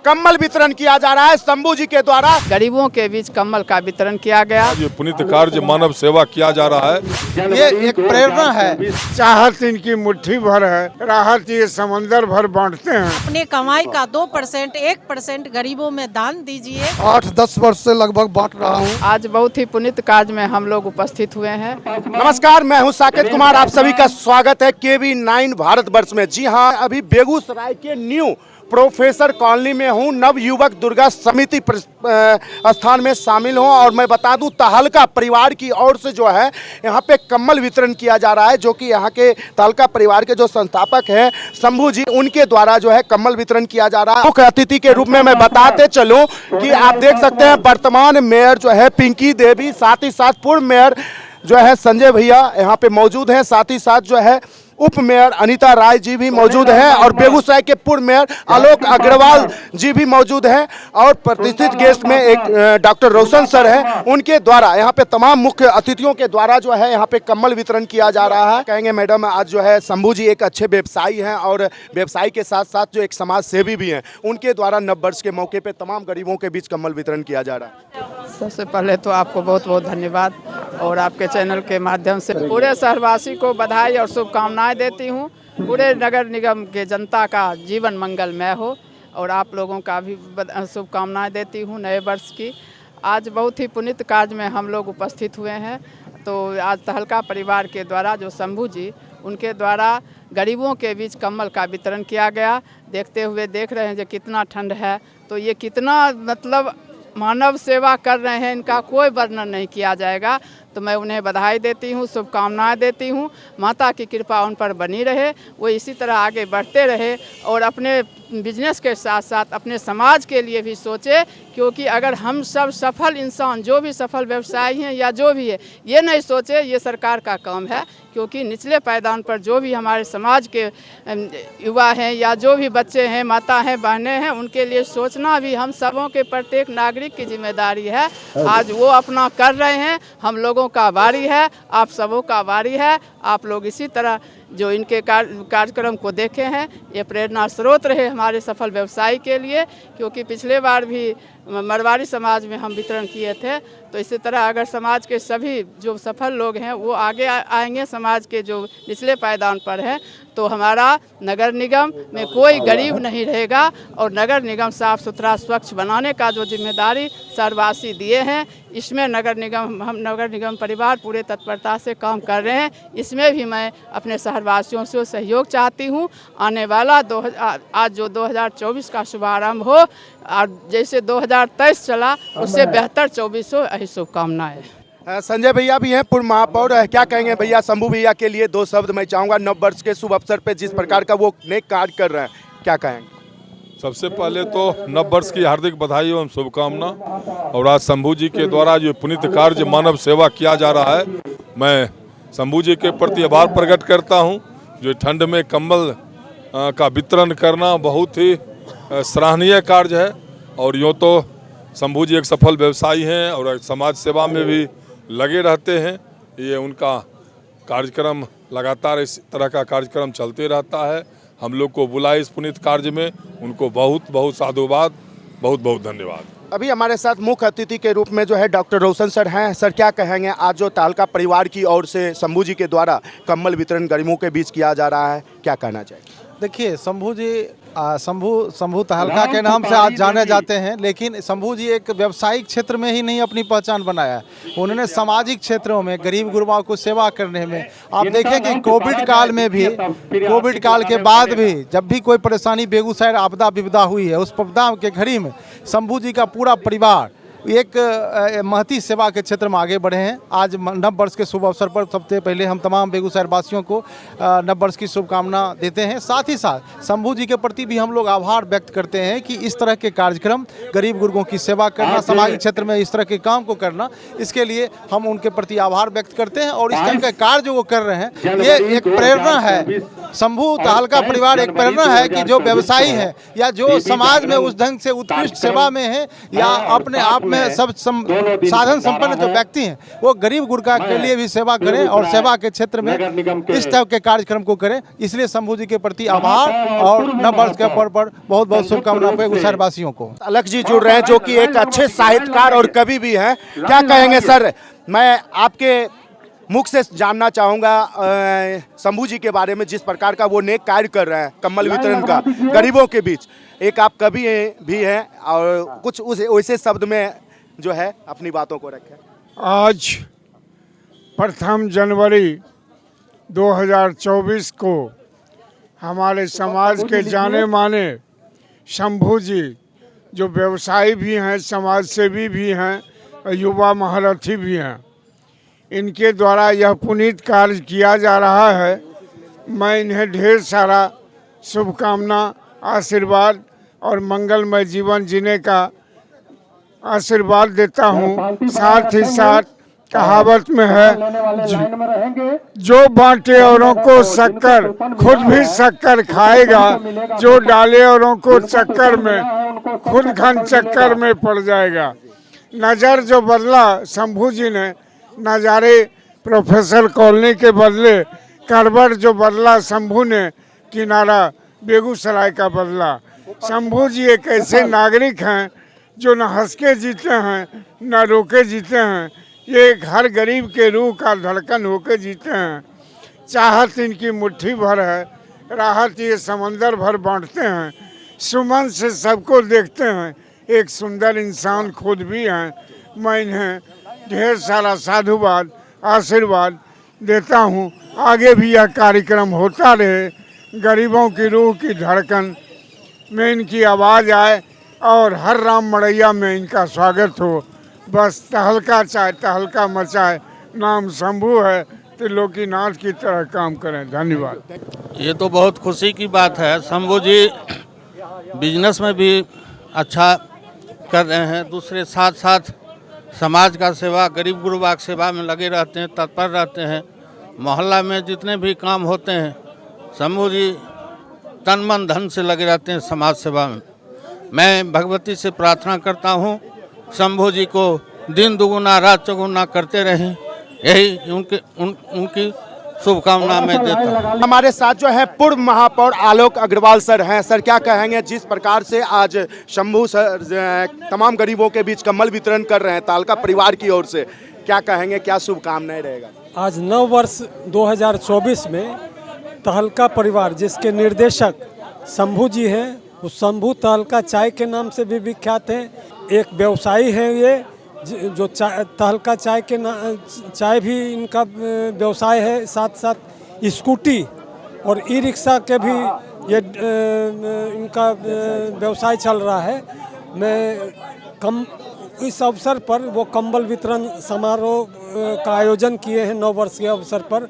कम्बल वितरण किया जा रहा है शंभू जी के द्वारा। गरीबों के बीच कम्बल का वितरण किया गया। ये पुनीत कार्य मानव सेवा किया जा रहा है। ये एक प्रेरणा है। चाहत इनकी मुट्ठी भर है, राहत ये समंदर भर बांटते हैं। अपने कमाई का 2%, 1% गरीबों में दान दीजिए। 8-10 वर्ष से लगभग बांट रहा हूँ। आज बहुत ही पुनीत कार्य में हम लोग उपस्थित हुए हैं। नमस्कार, मैं हूं साकेत कुमार, आप सभी का स्वागत है KV9 भारतवर्ष में। जी हां, अभी बेगूसराय के न्यू प्रोफेसर कॉलोनी में हूं। नव युवक दुर्गा समिति स्थान में शामिल हूं और मैं बता दूं तहलका परिवार की ओर से जो है यहां पे कम्बल वितरण किया जा रहा है, जो कि यहां के तहलका परिवार के जो संस्थापक हैं शंभू जी, उनके द्वारा जो है कम्बल वितरण किया जा रहा है। मुख्य अतिथि के रूप में मैं बताते चलूं कि आप देख सकते हैं वर्तमान मेयर जो है पिंकी देवी, साथ ही साथ पूर्व मेयर जो है संजय भैया यहाँ पे मौजूद हैं, साथ ही साथ जो है उप मेयर अनीता राय जी भी मौजूद हैं और बेगूसराय के पूर्व मेयर आलोक अग्रवाल जी भी मौजूद हैं और प्रतिष्ठित गेस्ट में एक डॉक्टर रोशन सर हैं। उनके द्वारा यहाँ पे तमाम मुख्य अतिथियों के द्वारा जो है यहाँ पे कम्बल वितरण किया जा रहा है। कहेंगे मैडम, आज जो है शंभू जी एक अच्छे व्यवसायी हैं और व्यवसायी के साथ साथ जो एक समाज सेवी भी हैं, उनके द्वारा नववर्ष के मौके पर तमाम गरीबों के बीच कम्बल वितरण किया जा रहा है। सबसे पहले तो आपको बहुत बहुत धन्यवाद और आपके चैनल के माध्यम से पूरे शहरवासी को बधाई और शुभकामनाएं देती हूं। पूरे नगर निगम के जनता का जीवन मंगलमय हो और आप लोगों का भी शुभकामनाएं देती हूं नए वर्ष की। आज बहुत ही पुनीत कार्य में हम लोग उपस्थित हुए हैं। तो आज तहलका परिवार के द्वारा जो शंभू जी, उनके द्वारा गरीबों के बीच कम्बल का वितरण किया गया। देखते हुए देख रहे हैं जो कितना ठंड है, तो ये कितना मतलब मानव सेवा कर रहे हैं, इनका कोई वर्णन नहीं किया जाएगा। तो मैं उन्हें बधाई देती हूँ, शुभकामनाएं देती हूँ। माता की कृपा उन पर बनी रहे, वो इसी तरह आगे बढ़ते रहे और अपने बिजनेस के साथ साथ अपने समाज के लिए भी सोचे, क्योंकि अगर हम सब सफल इंसान, जो भी सफल व्यवसायी हैं या जो भी है, ये नहीं सोचे ये सरकार का काम है, क्योंकि निचले पायदान पर जो भी हमारे समाज के युवा हैं या जो भी बच्चे हैं, माता हैं, बहनें हैं, उनके लिए सोचना भी हम सबों के प्रत्येक नागरिक की जिम्मेदारी है। आज वो अपना कर रहे हैं, हम लोगों का बारी है, आप सबों का बारी है। आप लोग इसी तरह जो इनके कार्यक्रम को देखे हैं, ये प्रेरणा स्रोत रहे हमारे सफल व्यवसायी के लिए, क्योंकि पिछले बार भी मरवाड़ी समाज में हम वितरण किए थे। तो इसी तरह अगर समाज के सभी जो सफल लोग हैं वो आगे आएंगे, समाज के जो निचले पायदान पर हैं, तो हमारा नगर निगम में कोई गरीब नहीं रहेगा और नगर निगम साफ सुथरा स्वच्छ बनाने का जो जिम्मेदारी शहरवासी दिए हैं, इसमें हम नगर निगम परिवार पूरे तत्परता से काम कर रहे हैं। इसमें भी मैं अपने शहरवासियों से सहयोग चाहती हूँ। आने वाला आज जो 2024 का शुभारंभ हो और जैसे 2023 चला उससे बेहतर 24 हो, यही शुभकामनाएं। संजय भैया भी हैं, पूर्व महापौर। क्या कहेंगे भैया शंभू भैया के लिए दो शब्द मैं चाहूँगा नव वर्ष के शुभ अवसर पे जिस प्रकार का वो नेक कार्य कर रहे हैं, क्या कहेंगे? सबसे पहले तो नव वर्ष की हार्दिक बधाई एवं शुभकामना। और आज शंभू जी के द्वारा जो पुनीत कार्य मानव सेवा किया जा रहा है, मैं शंभू जी के प्रति आभार प्रकट करता हूं। जो ठंड में कंबल का वितरण करना बहुत ही सराहनीय कार्य है और यूँ तो शंभू जी एक सफल व्यवसायी हैं और समाज सेवा में भी लगे रहते हैं। ये उनका कार्यक्रम लगातार इस तरह का कार्यक्रम चलते रहता है। हम लोग को बुलाए इस पुनीत कार्य में, उनको बहुत बहुत साधुवाद, बहुत बहुत धन्यवाद। अभी हमारे साथ मुख्य अतिथि के रूप में जो है डॉक्टर रोशन सर हैं। सर, क्या कहेंगे आज जो तहलका परिवार की ओर से शंभू जी के द्वारा कम्बल वितरण गरीबों के बीच किया जा रहा है, क्या कहना चाहिए? देखिए, शंभू जी शंभू तहलका के नाम से आज जाने जाते हैं, लेकिन शंभू जी एक व्यावसायिक क्षेत्र में ही नहीं अपनी पहचान बनाया, उन्होंने सामाजिक क्षेत्रों में गरीब गुरबाओं को सेवा करने में, आप देखें कि कोविड काल में भी, कोविड काल के बाद भी जब भी कोई परेशानी बेगूसराय आपदा विपदा हुई है, उस आपदा के घड़ी में शंभू जी का पूरा परिवार एक महती सेवा के क्षेत्र में आगे बढ़े हैं। आज नव वर्ष के शुभ अवसर पर सबसे पहले हम तमाम बेगूसराय वासियों को नव वर्ष की शुभकामना देते हैं। साथ ही साथ शंभू जी के प्रति भी हम लोग आभार व्यक्त करते हैं कि इस तरह के कार्यक्रम, गरीब गुरबों की सेवा करना, सामाजिक क्षेत्र में इस तरह के काम को करना, इसके लिए हम उनके प्रति आभार व्यक्त करते हैं। और इस तरह के कार्य जो वो कर रहे हैं, ये एक प्रेरणा है। शंभू तहलका परिवार एक प्रेरणा है कि जो व्यवसायी है या जो समाज में उस ढंग से उत्कृष्ट सेवा में है या अपने आप में सब साधन संपन्न जो व्यक्ति हैं वो गरीब गुरबा के लिए भी सेवा करें और सेवा के क्षेत्र में इस टाइप के कार्यक्रम को करें। इसलिए शंभू जी के प्रति आभार और नव वर्ष के अवसर पर बहुत बहुत शुभकामनाएं बेगूसराय वासियों को। अलग जी जुड़ रहे हैं जो कि एक अच्छे साहित्यकार और कवि भी हैं। क्या कहेंगे सर? मैं आपके मुख से जानना चाहूँगा शंभू जी के बारे में, जिस प्रकार का वो नेक कार्य कर रहे हैं कम्बल वितरण का गरीबों के बीच। एक आप कवि भी हैं और कुछ उस वैसे शब्द में जो है अपनी बातों को रखें। आज 1 जनवरी 2024 को हमारे समाज के जाने माने शंभू जी जो व्यवसायी भी हैं, समाज सेवी भी हैं, युवा महारथी भी हैं, इनके द्वारा यह पुनीत कार्य किया जा रहा है। मैं इन्हें ढेर सारा शुभकामना, आशीर्वाद और मंगलमय जीवन जीने का आशीर्वाद देता हूँ। साथ ही साथ कहावत में है, जो बांटे औरों को शक्कर खुद भी शक्कर खाएगा, जो डाले औरों को चक्कर में खुद घन चक्कर में पड़ जाएगा। नज़र जो बदला शंभू जी ने, नज़ारे प्रोफेसर कॉलोनी के बदले करवट जो बदला शंभू ने, किनारा बेगूसराय का बदला। शंभू जी एक ऐसे नागरिक हैं जो न हंस के जीते हैं न रो के जीते हैं। ये एक हर गरीब के रूह का धड़कन होके जीते हैं। चाहत इनकी मुट्ठी भर है, राहत ये समंदर भर बांटते हैं। सुमन से सबको देखते हैं, एक सुंदर इंसान खुद भी हैं। मैं इन्हें ढेर सारा साधुवाद, आशीर्वाद देता हूँ। आगे भी यह कार्यक्रम होता रहे, गरीबों की रूह की धड़कन में इनकी आवाज़ आए और हर राम मड़ैया में इनका स्वागत हो। बस तहलका चाहे तहलका मचाए, नाम शंभू है, त्रिलोकीनाथ की तरह काम करें। धन्यवाद। ये तो बहुत खुशी की बात है। शंभू जी बिजनेस में भी अच्छा कर रहे हैं, दूसरे साथ साथ समाज का सेवा, गरीब गुरबा की सेवा में लगे रहते हैं, तत्पर रहते हैं। मोहल्ला में जितने भी काम होते हैं शंभू जी तन मन धन से लगे रहते हैं समाज सेवा में। मैं भगवती से प्रार्थना करता हूँ शंभू जी को दिन दुगुना रात चौगुना करते रहें, यही उनकी शुभकामना मैं देता हूँ। हमारे साथ जो है पूर्व महापौर आलोक अग्रवाल सर हैं। सर क्या कहेंगे जिस प्रकार से आज शंभू सर तमाम गरीबों के बीच कम्बल वितरण कर रहे हैं तहलका परिवार की ओर से, क्या कहेंगे, क्या शुभकामनाएं रहेगा? आज नव वर्ष 2024 में तहलका परिवार जिसके निर्देशक शंभू जी हैं, वो शंभू तहलका चाय के नाम से भी विख्यात हैं। एक व्यवसायी हैं ये जो तहलका चाय के चाय भी इनका व्यवसाय है। साथ साथ स्कूटी और ई रिक्शा के भी ये इनका व्यवसाय चल रहा है। मैं इस अवसर पर वो कंबल वितरण समारोह का आयोजन किए हैं 9 वर्ष के अवसर पर,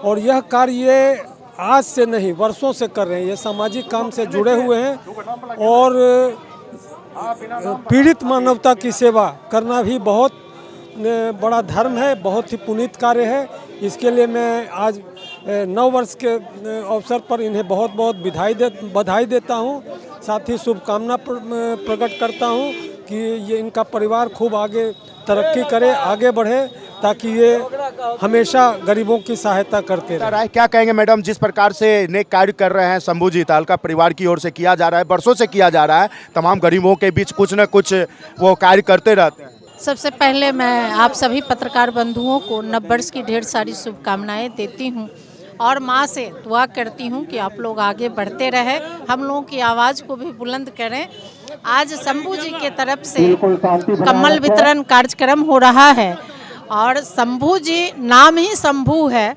और यह कार्य आज से नहीं वर्षों से कर रहे हैं। ये सामाजिक काम से जुड़े हुए हैं और पीड़ित मानवता की सेवा करना भी बहुत बड़ा धर्म है, बहुत ही पुनीत कार्य है। इसके लिए मैं आज 9 वर्ष के अवसर पर इन्हें बहुत बहुत बधाई देता हूँ। साथ ही शुभकामना प्रकट करता हूँ कि ये इनका परिवार खूब आगे तरक्की करे, आगे बढ़े, ताकि ये हमेशा गरीबों की सहायता करते रहे। क्या कहेंगे मैडम, जिस प्रकार से नेक कार्य कर रहे हैं शंभू जी, तहलका परिवार की ओर से किया जा रहा है, वर्षों से किया जा रहा है, तमाम गरीबों के बीच कुछ न कुछ वो कार्य करते रहते हैं। सबसे पहले मैं आप सभी पत्रकार बंधुओं को नव वर्ष की ढेर सारी शुभकामनाएं देती हूं और माँ से दुआ करती हूं कि आप लोग आगे बढ़ते रहें, हम लोगों की आवाज़ को भी बुलंद करें। आज शंभू जी के तरफ से कम्बल वितरण कार्यक्रम हो रहा है और शंभू जी नाम ही शंभू है,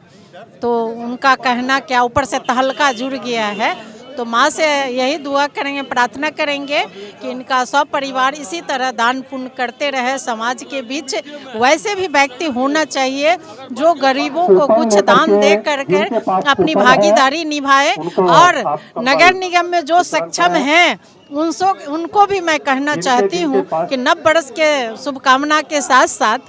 तो उनका कहना क्या, ऊपर से तहलका जुड़ गया है। तो माँ से यही दुआ करेंगे, प्रार्थना करेंगे कि इनका सब परिवार इसी तरह दान पुण्य करते रहे समाज के बीच। वैसे भी व्यक्ति होना चाहिए जो गरीबों को कुछ दान दे करके अपनी भागीदारी निभाए, और नगर निगम में जो सक्षम हैं उनको भी मैं कहना चाहती हूँ कि नव वर्ष के शुभकामना के साथ साथ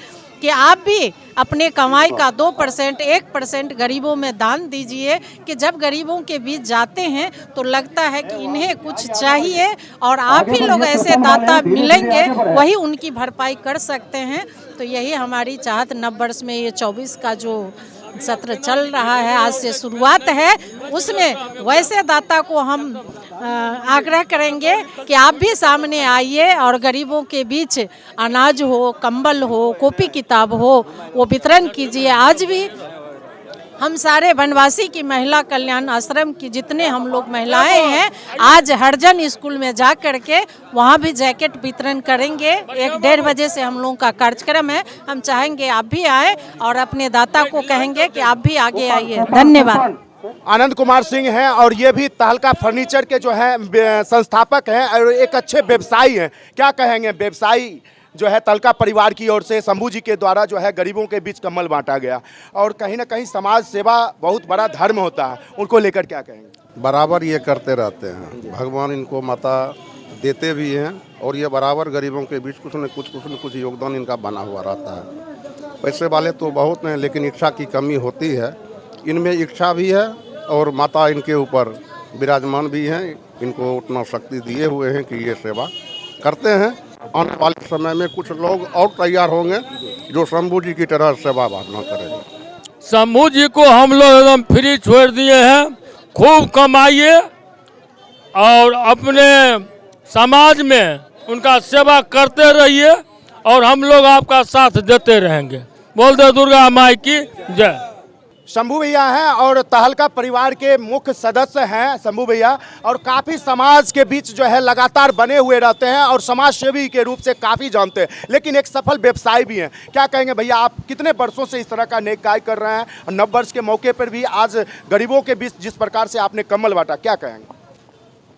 कि आप भी अपने कमाई का 2%, 1% गरीबों में दान दीजिए कि जब गरीबों के बीच जाते हैं तो लगता है कि इन्हें कुछ चाहिए और आप ही लोग ऐसे दाता मिलेंगे, वही उनकी भरपाई कर सकते हैं। तो यही हमारी चाहत नववर्ष में ये 24 का जो सत्र चल रहा है, आज से शुरुआत है, उसमें वैसे दाता को हम आग्रह करेंगे कि आप भी सामने आइए और गरीबों के बीच अनाज हो, कंबल हो, कॉपी किताब हो, वो वितरण कीजिए। आज भी हम सारे बनवासी की महिला कल्याण आश्रम की जितने हम लोग महिलाएं हैं, आज हरजन स्कूल में जा करके वहाँ भी जैकेट वितरण करेंगे। 1-1:30 बजे से हम लोगों का कार्यक्रम है। हम चाहेंगे आप भी आए और अपने दाता को कहेंगे कि आप भी आगे आइए। धन्यवाद। आनंद कुमार सिंह हैं और ये भी तहलका फर्नीचर के जो है संस्थापक हैं और एक अच्छे व्यवसायी हैं। क्या कहेंगे, व्यवसायी जो है तहलका परिवार की ओर से शंभू जी के द्वारा जो है गरीबों के बीच कंबल बांटा गया और कहीं ना कहीं समाज सेवा बहुत बड़ा धर्म होता है, उनको लेकर क्या कहेंगे? बराबर ये करते रहते हैं, भगवान इनको माता देते भी हैं और ये बराबर गरीबों के बीच कुछ न कुछ योगदान इनका बना हुआ रहता है। पैसे वाले तो बहुत हैं लेकिन इच्छा की कमी होती है, इनमें इच्छा भी है और माता इनके ऊपर विराजमान भी हैं, इनको उतना शक्ति दिए हुए हैं कि ये सेवा करते हैं। आने वाले समय में कुछ लोग और तैयार होंगे जो शंभू जी की तरह सेवा भावना करेंगे। शंभू जी को हम लोग एकदम फ्री छोड़ दिए हैं, खूब कमाइए और अपने समाज में उनका सेवा करते रहिए और हम लोग आपका साथ देते रहेंगे। बोल दे दुर्गा माई की जय। शंभू भैया हैं और तहलका परिवार के मुख्य सदस्य हैं शंभू भैया, और काफ़ी समाज के बीच जो है लगातार बने हुए रहते हैं और समाज सेवी के रूप से काफ़ी जानते हैं, लेकिन एक सफल व्यवसायी भी हैं। क्या कहेंगे भैया, आप कितने वर्षों से इस तरह का नेक कार्य कर रहे हैं और नववर्ष के मौके पर भी आज गरीबों के बीच जिस प्रकार से आपने कम्बल बांटा, क्या कहेंगे?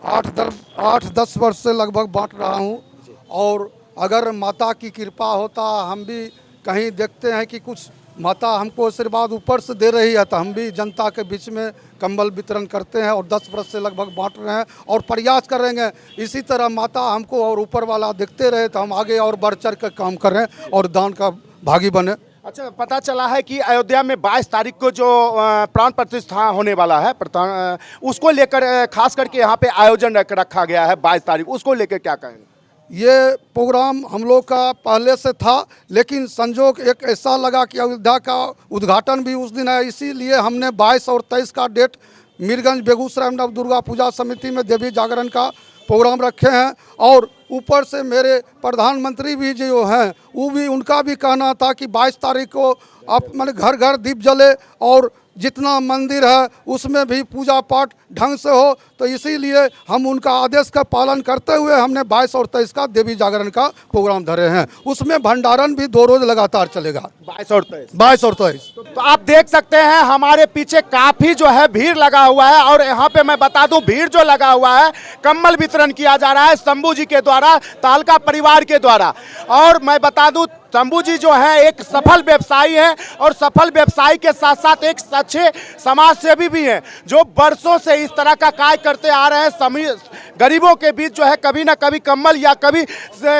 8-10 वर्ष से लगभग बांट रहा हूँ और अगर माता की कृपा होता, हम भी कहीं देखते हैं कि कुछ माता हमको आशीर्वाद ऊपर से दे रही है तो हम भी जनता के बीच में कंबल वितरण करते हैं और 10 वर्ष से लगभग बांट रहे हैं और प्रयास करेंगे इसी तरह माता हमको और ऊपर वाला देखते रहे तो हम आगे और बढ़ चढ़ कर काम करें और दान का भागी बने। अच्छा, पता चला है कि अयोध्या में 22 तारीख को जो प्राण प्रतिष्ठा होने वाला है उसको लेकर खास करके यहाँ पे आयोजन रखा गया है 22 तारीख, उसको लेकर क्या कहेंगे? ये प्रोग्राम हम लोग का पहले से था लेकिन संजोग एक ऐसा लगा कि अयोध्या का उद्घाटन भी उस दिन है, इसीलिए हमने 22 और 23 का डेट मीरगंज बेगूसराय नव दुर्गा पूजा समिति में देवी जागरण का प्रोग्राम रखे हैं। और ऊपर से मेरे प्रधानमंत्री भी जो हैं वो भी उनका भी कहना था कि 22 तारीख को आप मैंने घर घर दीप जले और जितना मंदिर है उसमें भी पूजा पाठ ढंग से हो, तो इसीलिए हम उनका आदेश का पालन करते हुए हमने 22 और 23 का देवी जागरण का प्रोग्राम धरे हैं। उसमें भंडारण भी 2 रोज लगातार चलेगा, 22 और 23। तो आप देख सकते हैं हमारे पीछे काफी जो है भीड़ लगा हुआ है और यहाँ पे मैं बता दूं भीड़ जो लगा हुआ है, कम्बल वितरण किया जा रहा है शंभू जी के द्वारा, तहलका परिवार के द्वारा। और मैं बता दूं शंभू जी जो है एक सफल व्यवसायी हैं और सफल व्यवसायी के साथ साथ एक अच्छे समाज सेवी भी हैं जो वर्षों से इस तरह का कार्य करते आ रहे हैं। गरीबों के बीच जो है कभी ना कभी कंबल या कभी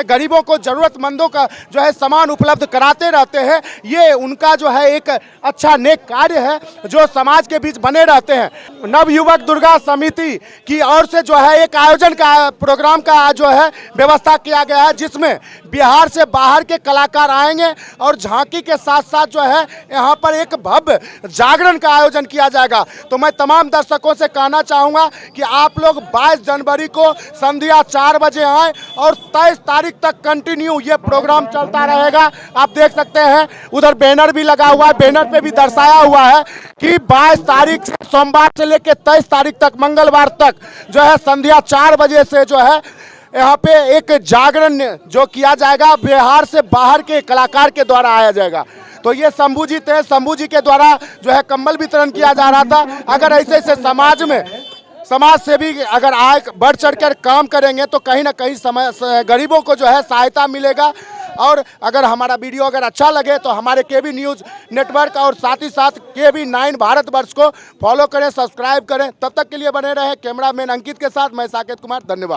गरीबों को जरूरतमंदों का जो है सामान उपलब्ध कराते रहते हैं। ये उनका जो है एक अच्छा नेक कार्य है जो समाज के बीच बने रहते हैं। नवयुवक दुर्गा समिति की ओर से जो है एक आयोजन का प्रोग्राम का जो है व्यवस्था किया गया है जिसमें बिहार से बाहर के कलाकार आएंगे और झांकी के साथ साथ जो है यहाँ पर एक भव्य जागरण का आयोजन किया जाएगा। तो मैं तमाम दर्शकों से कहना चाहूँगा कि आप लोग 22 जनवरी को संध्या 4 बजे आए और 23 तारीख तक कंटिन्यू ये प्रोग्राम चलता रहेगा। आप देख सकते हैं उधर बैनर भी लगा हुआ है, बैनर पे भी दर्शाया हुआ है कि 22 तारीख से सोमवार से लेकर 23 तारीख तक मंगलवार तक जो है संध्या 4 बजे से जो है यहाँ पे एक जागरण जो किया जाएगा बिहार से बाहर के कलाकार के द्वारा आया जाएगा। तो ये शंभू जी थे, शंभू जी के द्वारा जो है कंबल वितरण किया जा रहा था। अगर ऐसे ऐसे समाज में समाज से भी अगर आए बढ़ चढ़कर काम करेंगे तो कहीं ना कहीं गरीबों को जो है सहायता मिलेगा। और अगर हमारा वीडियो अगर अच्छा लगे तो हमारे केबी न्यूज़ नेटवर्क और साथ ही साथ केबी 9 भारतवर्ष को फॉलो करें, सब्सक्राइब करें। तब तक के लिए बने रहे कैमरामैन अंकित के साथ मैं साकेत कुमार, धन्यवाद।